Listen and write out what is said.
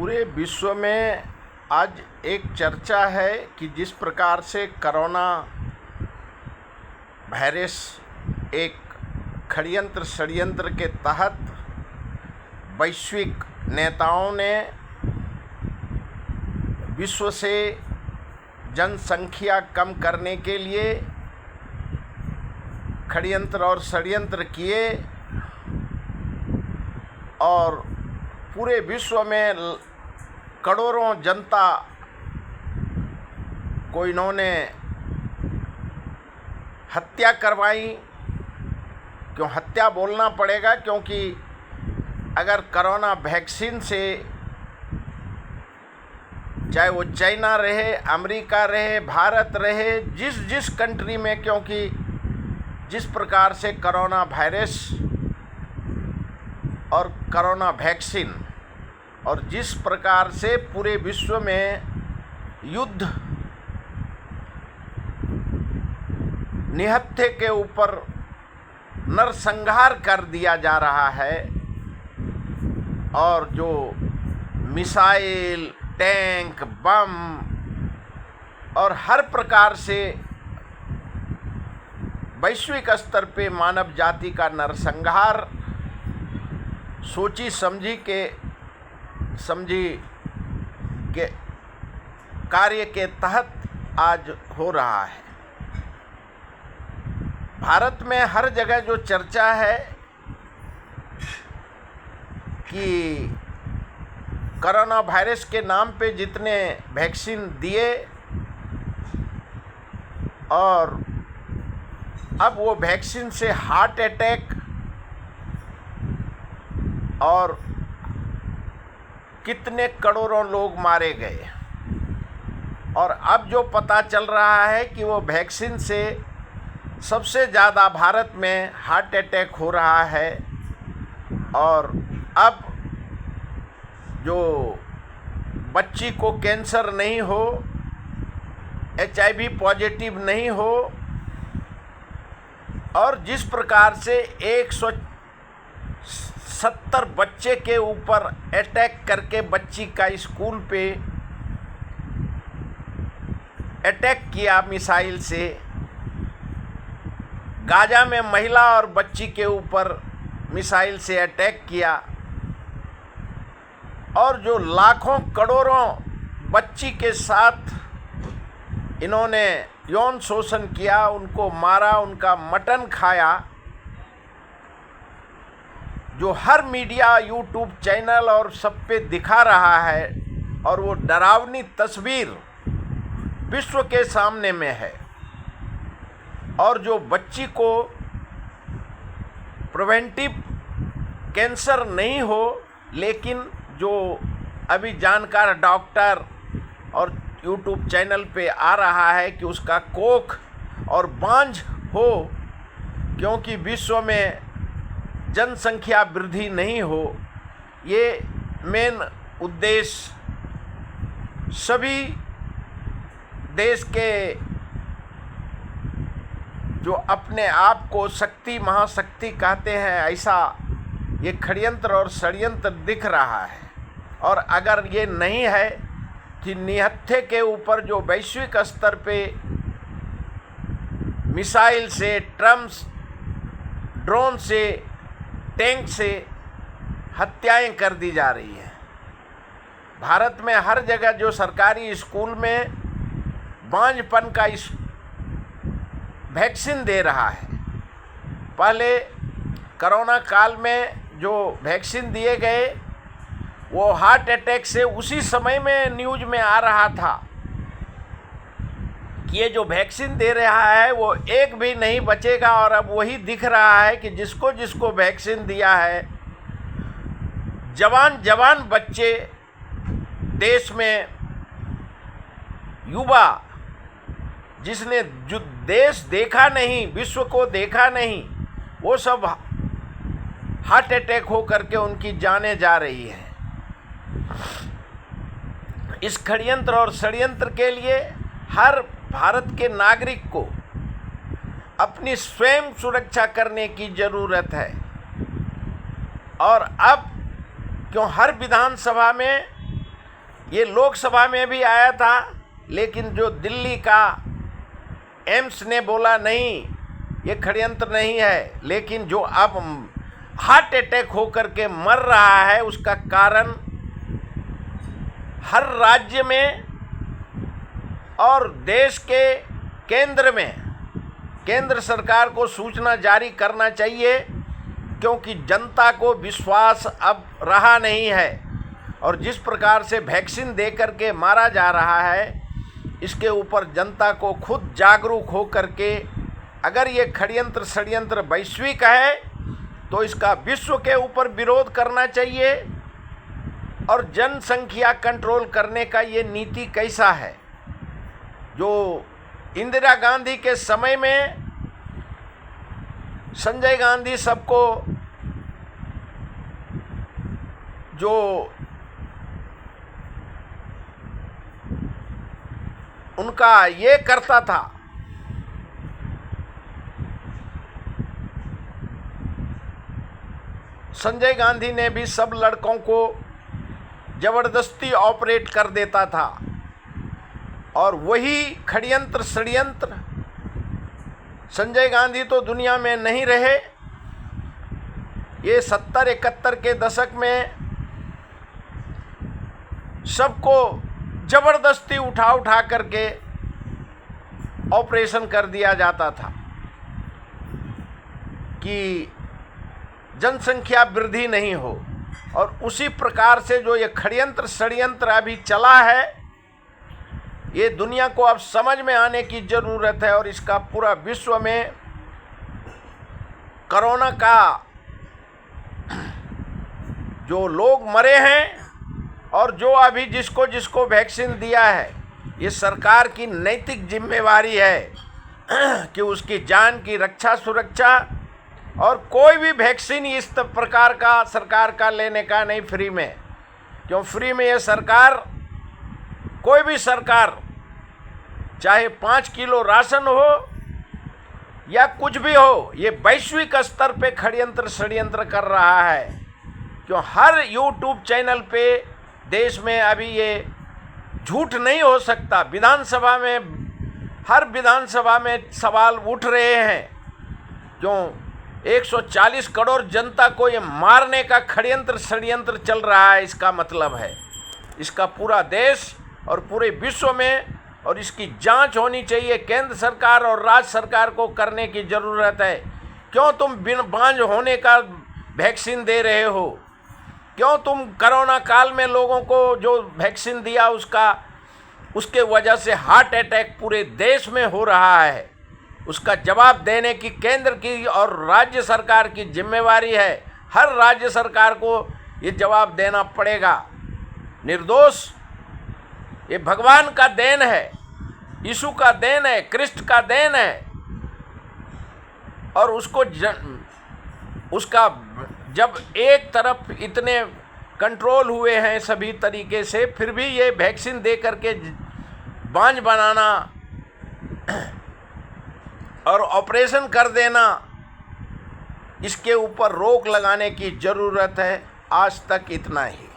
पूरे विश्व में आज एक चर्चा है कि जिस प्रकार से कोरोना वायरस एक षड्यंत्र के तहत वैश्विक नेताओं ने विश्व से जनसंख्या कम करने के लिए षड्यंत्र किए और पूरे विश्व में करोड़ों जनता को इन्होंने हत्या करवाई। क्यों हत्या बोलना पड़ेगा, क्योंकि अगर कोरोना वैक्सीन से चाहे वो चाइना रहे, अमेरिका रहे, भारत रहे, जिस कंट्री में, क्योंकि जिस प्रकार से कोरोना वायरस और कोरोना वैक्सीन और जिस प्रकार से पूरे विश्व में युद्ध निहत्थे के ऊपर नरसंहार कर दिया जा रहा है और जो मिसाइल, टैंक, बम और हर प्रकार से वैश्विक स्तर पे मानव जाति का नरसंहार सोची समझी के कार्य के तहत आज हो रहा है। भारत में हर जगह जो चर्चा है कि कोरोना वायरस के नाम पे जितने वैक्सीन दिए और अब वो वैक्सीन से हार्ट अटैक और कितने करोड़ों लोग मारे गए, और अब जो पता चल रहा है कि वो वैक्सीन से सबसे ज़्यादा भारत में हार्ट अटैक हो रहा है। और अब जो बच्ची को कैंसर नहीं हो, HIV पॉजिटिव नहीं हो, और जिस प्रकार से 170 बच्चे के ऊपर अटैक करके बच्ची का स्कूल पे अटैक किया मिसाइल से, गाजा में महिला और बच्ची के ऊपर मिसाइल से अटैक किया, और जो लाखों करोड़ों बच्ची के साथ इन्होंने यौन शोषण किया, उनको मारा, उनका मटन खाया, जो हर मीडिया, यूट्यूब चैनल और सब पे दिखा रहा है, और वो डरावनी तस्वीर विश्व के सामने में है। और जो बच्ची को प्रिवेंटिव कैंसर नहीं हो, लेकिन जो अभी जानकार डॉक्टर और यूट्यूब चैनल पे आ रहा है कि उसका कोख और बांझ हो, क्योंकि विश्व में जनसंख्या वृद्धि नहीं हो। ये मेन उद्देश्य सभी देश के जो अपने आप को शक्ति, महाशक्ति कहते हैं, ऐसा ये षड्यंत्र और षड्यंत्र दिख रहा है। और अगर ये नहीं है कि निहत्थे के ऊपर जो वैश्विक स्तर पे मिसाइल से, ट्रम्स, ड्रोन से, टैंक से हत्याएं कर दी जा रही हैं। भारत में हर जगह जो सरकारी स्कूल में बांझपन का वैक्सीन दे रहा है। पहले कोरोना काल में जो वैक्सीन दिए गए वो हार्ट अटैक से उसी समय में न्यूज़ में आ रहा था कि ये जो वैक्सीन दे रहा है वो एक भी नहीं बचेगा। और अब वही दिख रहा है कि जिसको जिसको वैक्सीन दिया है, जवान बच्चे देश में, युवा जिसने जो देश देखा नहीं, विश्व को देखा नहीं, वो सब हार्ट अटैक हो करके उनकी जानें जा रही हैं। इस षड्यंत्र और षड्यंत्र के लिए हर भारत के नागरिक को अपनी स्वयं सुरक्षा करने की ज़रूरत है। और अब क्यों हर विधानसभा में ये लोकसभा में भी आया था, लेकिन जो दिल्ली का एम्स ने बोला नहीं, ये षड्यंत्र नहीं है, लेकिन जो अब हार्ट अटैक होकर के मर रहा है उसका कारण हर राज्य में और देश के केंद्र में केंद्र सरकार को सूचना जारी करना चाहिए, क्योंकि जनता को विश्वास अब रहा नहीं है और जिस प्रकार से वैक्सीन दे करके मारा जा रहा है इसके ऊपर जनता को खुद जागरूक हो करके, अगर ये षड्यंत्र वैश्विक है तो इसका विश्व के ऊपर विरोध करना चाहिए। और जनसंख्या कंट्रोल करने का ये नीति कैसा है, जो इंदिरा गांधी के समय में संजय गांधी सबको जो उनका ये करता था, संजय गांधी ने भी सब लड़कों को जबरदस्ती ऑपरेट कर देता था और वही षड्यंत्र संजय गांधी तो दुनिया में नहीं रहे। ये 70-71 के दशक में सबको जबरदस्ती उठा करके ऑपरेशन कर दिया जाता था कि जनसंख्या वृद्धि नहीं हो। और उसी प्रकार से जो ये षड्यंत्र अभी चला है, ये दुनिया को अब समझ में आने की ज़रूरत है। और इसका पूरा विश्व में कोरोना का जो लोग मरे हैं और जो अभी जिसको वैक्सीन दिया है, ये सरकार की नैतिक जिम्मेवारी है कि उसकी जान की रक्षा सुरक्षा। और कोई भी वैक्सीन इस प्रकार का सरकार का लेने का नहीं फ्री में, क्यों फ्री में ये सरकार, कोई भी सरकार चाहे 5 किलो राशन हो या कुछ भी हो, ये वैश्विक स्तर पे षड्यंत्र कर रहा है। क्यों हर यूट्यूब चैनल पे देश में अभी ये झूठ नहीं हो सकता। विधानसभा में, हर विधानसभा में सवाल उठ रहे हैं, क्यों 140 करोड़ जनता को ये मारने का षड्यंत्र चल रहा है। इसका मतलब है इसका पूरा देश और पूरे विश्व में, और इसकी जांच होनी चाहिए। केंद्र सरकार और राज्य सरकार को करने की ज़रूरत है। क्यों तुम बिन बांझ होने का वैक्सीन दे रहे हो? क्यों तुम कोरोना काल में लोगों को जो वैक्सीन दिया उसके वजह से हार्ट अटैक पूरे देश में हो रहा है? उसका जवाब देने की केंद्र की और राज्य सरकार की जिम्मेवारी है। हर राज्य सरकार को ये जवाब देना पड़ेगा। निर्दोष, ये भगवान का देन है, यीशु का देन है, कृष्ण का देन है। और उसका जब एक तरफ इतने कंट्रोल हुए हैं सभी तरीके से, फिर भी ये वैक्सीन दे करके बांझ बनाना और ऑपरेशन कर देना, इसके ऊपर रोक लगाने की ज़रूरत है। आज तक इतना ही।